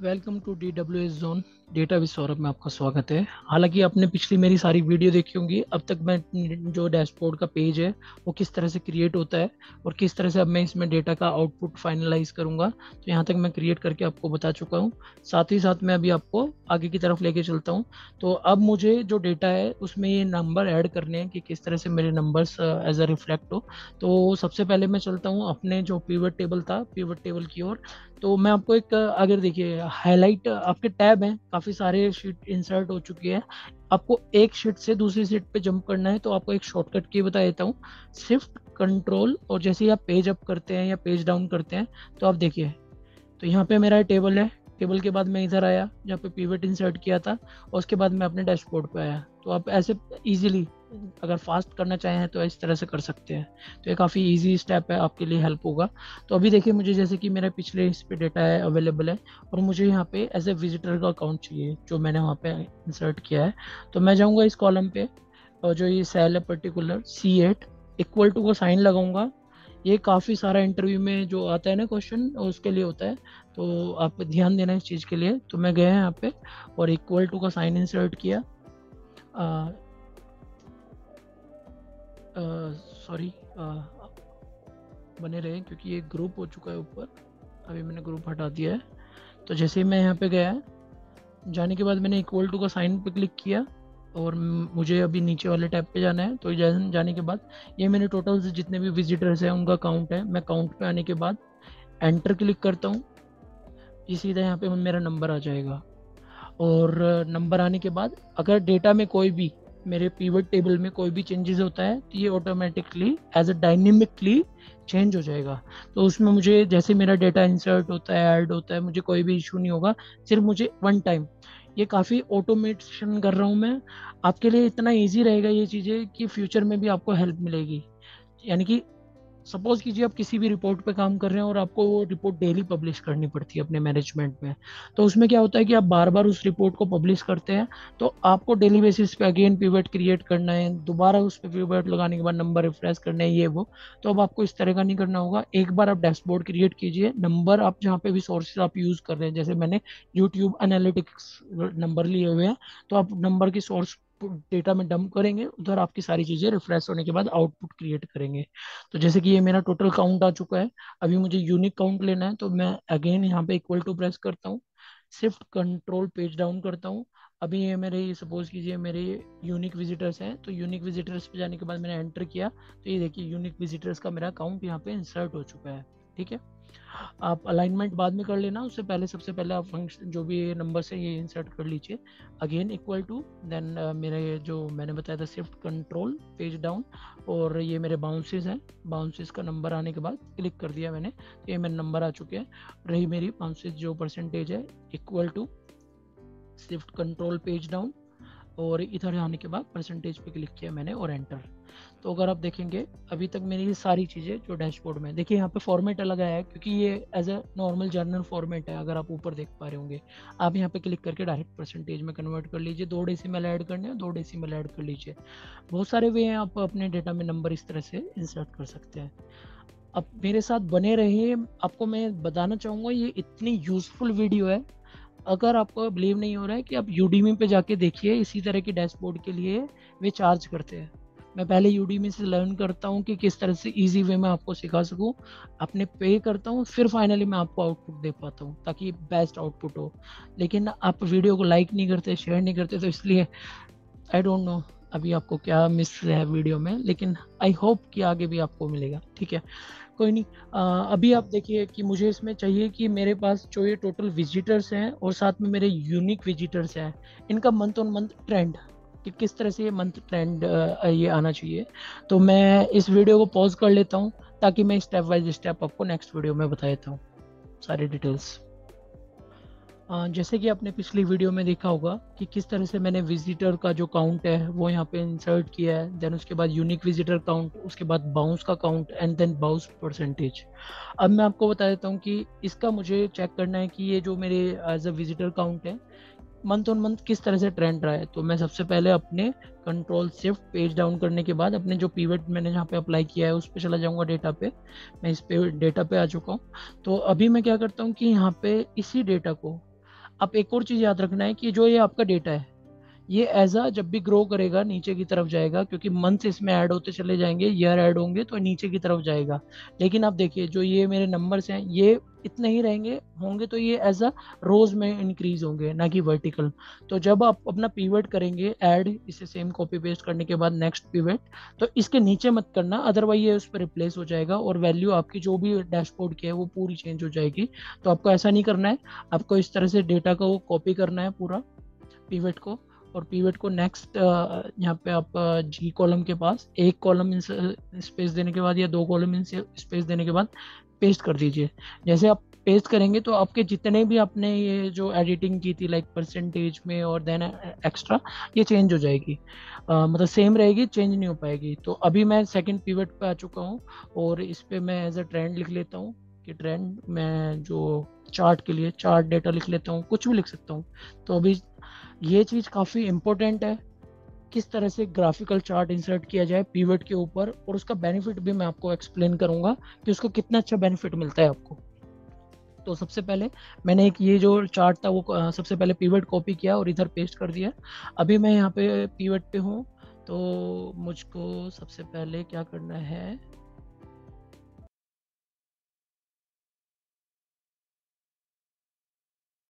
Welcome to DWS zone data with Saurabh में आपका स्वागत है। हालांकि आपने पिछली मेरी सारी वीडियो देखी होंगी। अब तक मैं जो डैशबोर्ड का पेज है वो किस तरह से क्रिएट होता है और किस तरह से अब मैं इसमें डेटा का आउटपुट फाइनलाइज करूंगा, तो यहाँ तक मैं क्रिएट करके आपको बता चुका हूँ। साथ ही साथ मैं अभी आपको आगे की तरफ लेके चलता हूँ। तो अब मुझे जो डेटा है उसमें ये नंबर ऐड करने हैं कि किस तरह से मेरे नंबर्स एज अ रिफ्लेक्ट हो। तो सबसे पहले मैं चलता हूँ अपने जो पिवट टेबल था, पिवट टेबल की ओर। तो मैं आपको एक अगर देखिए हाईलाइट आपके टैब हैं, काफ़ी सारे शीट इंसर्ट हो चुकी है। आपको एक शीट से दूसरी शीट पे जंप करना है, तो आपको एक शॉर्टकट की बता देता हूँ। शिफ्ट कंट्रोल, और जैसे ही आप पेज अप करते हैं या पेज डाउन करते हैं तो आप देखिए, तो यहाँ पे मेरा टेबल है। टेबल के बाद मैं इधर आया जहाँ पे पिवट इंसर्ट किया था, और उसके बाद मैं अपने डैशबोर्ड पे आया। तो आप ऐसे इजीली अगर फास्ट करना चाहें तो इस तरह से कर सकते हैं। तो ये काफ़ी इजी स्टेप है, आपके लिए हेल्प होगा। तो अभी देखिए, मुझे जैसे कि मेरे पिछले इस पे डेटा है अवेलेबल है, और मुझे यहाँ पे एज ए विजिटर का अकाउंट चाहिए जो मैंने वहाँ पे इंसर्ट किया है। तो मैं जाऊँगा इस कॉलम पे, और जो ये सेल है पर्टिकुलर C8 इक्वल टू का साइन लगाऊंगा। ये काफ़ी सारा इंटरव्यू में जो आता है ना क्वेश्चन, उसके लिए होता है। तो आप ध्यान देना इस चीज़ के लिए। तो मैं गया यहाँ पे और इक्वल टू का साइन इंसर्ट किया। सॉरी, बने रहे क्योंकि ये ग्रुप हो चुका है ऊपर। अभी मैंने ग्रुप हटा दिया है। तो जैसे ही मैं यहाँ पे गया, जाने के बाद मैंने इक्वल टू का साइन पे क्लिक किया, और मुझे अभी नीचे वाले टैब पे जाना है। तो जाने के बाद ये मैंने टोटल से जितने भी विजिटर्स हैं उनका काउंट है। मैं काउंट पे आने के बाद एंटर क्लिक करता हूँ, ये सीधा यहाँ पे मेरा नंबर आ जाएगा। और नंबर आने के बाद अगर डेटा में कोई भी, मेरे पिवट टेबल में कोई भी चेंजेस होता है, तो ये automatically as a dynamically change हो जाएगा। तो उसमें मुझे जैसे मेरा डेटा इंसर्ट होता है, ऐड होता है, मुझे कोई भी इशू नहीं होगा। सिर्फ मुझे वन टाइम, ये काफ़ी ऑटोमेशन कर रहा हूँ मैं। आपके लिए इतना ईजी रहेगा ये चीज़ें कि फ्यूचर में भी आपको हेल्प मिलेगी। यानी कि सपोज कीजिए आप किसी भी रिपोर्ट पे काम कर रहे हैं और आपको वो रिपोर्ट डेली पब्लिश करनी पड़ती है अपने मैनेजमेंट में। तो उसमें क्या होता है कि आप बार बार उस रिपोर्ट को पब्लिश करते हैं, तो आपको डेली बेसिस पे अगेन पिवट क्रिएट करना है, दोबारा उस पर पिवट लगाने के बाद नंबर रिफ्रेश करना है, ये वो। तो अब आपको इस तरह का नहीं करना होगा। एक बार आप डैशबोर्ड क्रिएट कीजिए, नंबर आप जहाँ पे भी सोर्सेज आप यूज़ कर रहे हैं, जैसे मैंने यूट्यूब एनालिटिक्स नंबर लिए हुए हैं, तो आप नंबर की सोर्स डेटा में डंप करेंगे, उधर आपकी सारी चीज़ें रिफ्रेश होने के बाद आउटपुट क्रिएट करेंगे। तो जैसे कि ये मेरा टोटल काउंट आ चुका है। अभी मुझे यूनिक काउंट लेना है, तो मैं अगेन यहाँ पे इक्वल टू प्रेस करता हूँ, शिफ्ट कंट्रोल पेज डाउन करता हूँ। अभी ये मेरे, सपोज कीजिए मेरे यूनिक विजिटर्स हैं, तो यूनिक विजिटर्स पे जाने के बाद मैंने एंटर किया, तो ये देखिए यूनिक विजिटर्स का मेरा अकाउंट यहाँ पे इंसर्ट हो चुका है। ठीक है, आप अलाइनमेंट बाद में कर लेना, उससे पहले सबसे पहले आप फंक्शन जो भी ये नंबर है ये इंसर्ट कर लीजिए। अगेन इक्वल टू, देन मेरे जो मैंने बताया था शिफ्ट कंट्रोल पेज डाउन, और ये मेरे बाउंसेस हैं। बाउंसेस का नंबर आने के बाद क्लिक कर दिया मैंने, तो ये मेरे नंबर आ चुके हैं। रही मेरी बाउंसेस जो परसेंटेज है, equal to shift control page down, और इधर आने के बाद परसेंटेज पे क्लिक किया मैंने और एंटर। तो अगर आप देखेंगे अभी तक मेरी ये सारी चीज़ें जो डैशबोर्ड में, देखिए यहाँ पे फॉर्मेट अलग आया है क्योंकि ये as a normal journal format है। अगर आप ऊपर देख पा रहे होंगे, आप यहाँ पे क्लिक करके डायरेक्ट परसेंटेज में कन्वर्ट कर लीजिए। 2 डेसिमल ऐड करने हैं, 2 डेसिमल ऐड कर लीजिए। बहुत सारे वे हैं, आप अपने डेटा में नंबर इस तरह से इंसर्ट कर सकते हैं। अब मेरे साथ बने रहिए, आपको मैं बताना चाहूँगा ये इतनी यूज़फुल वीडियो है। अगर आपको बिलीव नहीं हो रहा है कि आप यूडीमी पे जाके देखिए, इसी तरह के डैशबोर्ड के लिए वे चार्ज करते हैं। मैं पहले यूडीमी से लर्न करता हूँ कि किस तरह से इजी वे में आपको सिखा सकूँ, अपने पे करता हूँ, फिर फाइनली मैं आपको आउटपुट दे पाता हूँ ताकि बेस्ट आउटपुट हो। लेकिन आप वीडियो को लाइक नहीं करते, शेयर नहीं करते, तो इसलिए आई डोंट नो अभी आपको क्या मिस है वीडियो में, लेकिन आई होप कि आगे भी आपको मिलेगा। ठीक है, कोई नहीं। अभी आप देखिए कि मुझे इसमें चाहिए कि मेरे पास जो ये टोटल विजिटर्स हैं और साथ में मेरे यूनिक विजिटर्स हैं, इनका मंथ ऑन मंथ ट्रेंड, कि किस तरह से ये मंथ ट्रेंड ये आना चाहिए। तो मैं इस वीडियो को पॉज कर लेता हूँ ताकि मैं स्टेप बाय स्टेप आपको नेक्स्ट वीडियो में बता देता हूँ सारी डिटेल्स। जैसे कि आपने पिछली वीडियो में देखा होगा कि किस तरह से मैंने विजिटर का जो काउंट है वो यहाँ पे इंसर्ट किया है, देन उसके बाद यूनिक विजिटर काउंट, उसके बाद बाउंस का count, and then bounce percentage. अब मैं आपको बता देता हूँ कि इसका मुझे चेक करना है कि ये जो मेरे एज अ विजिटर काउंट है मंथ ऑन मंथ किस तरह से ट्रेंड रहा है। तो मैं सबसे पहले अपने कंट्रोल शिफ्ट पेज डाउन करने के बाद अपने जो पिवट मैंने जहाँ पे अप्लाई किया है उस पर चला जाऊँगा, डेटा पे। मैं इस पे डेटा पे आ चुका हूँ। तो अभी मैं क्या करता हूँ कि यहाँ पे इसी डेटा को अब एक और चीज़ याद रखना है कि जो ये आपका डेटा है, ये एज अ जब भी ग्रो करेगा नीचे की तरफ जाएगा, क्योंकि मंथ्स इसमें ऐड होते चले जाएंगे, ईयर ऐड होंगे तो नीचे की तरफ जाएगा। लेकिन आप देखिए जो ये मेरे नंबर्स हैं ये इतने ही रहेंगे, होंगे तो ये एज अ रोज में इंक्रीज होंगे, ना कि वर्टिकल। तो जब आप अपना पीवट करेंगे ऐड, इसे सेम कॉपी पेस्ट करने के बाद नेक्स्ट पीवट, तो इसके नीचे मत करना, अदरवाइज ये उस पर रिप्लेस हो जाएगा और वैल्यू आपकी जो भी डैशबोर्ड की है वो पूरी चेंज हो जाएगी। तो आपको ऐसा नहीं करना है, आपको इस तरह से डेटा को कॉपी करना है पूरा पीवट को, और पीवट को नेक्स्ट यहाँ पे आप जी कॉलम के पास एक कॉलम स्पेस देने के बाद या दो कॉलम स्पेस देने के बाद पेस्ट कर दीजिए। जैसे आप पेस्ट करेंगे तो आपके जितने भी आपने ये जो एडिटिंग की थी लाइक परसेंटेज में और देन एक्स्ट्रा, ये चेंज हो जाएगी, मतलब सेम रहेगी, चेंज नहीं हो पाएगी। तो अभी मैं सेकंड पीवट पे आ चुका हूँ और इस पे मैं एज अ ट्रेंड लिख लेता हूँ कि ट्रेंड, मैं जो चार्ट के लिए चार्ट डेटा लिख लेता हूँ, कुछ भी लिख सकता हूँ। तो अभी ये चीज़ काफ़ी इम्पोर्टेंट है, किस तरह से ग्राफिकल चार्ट इंसर्ट किया जाए पीवट के ऊपर, और उसका बेनिफिट भी मैं आपको एक्सप्लेन करूंगा कि उसको कितना अच्छा बेनिफिट मिलता है आपको। तो सबसे पहले मैंने एक ये जो चार्ट था वो सबसे पहले पीवट कॉपी किया और इधर पेस्ट कर दिया। अभी मैं यहाँ पे पीवट पे हूँ, तो मुझको सबसे पहले क्या करना है,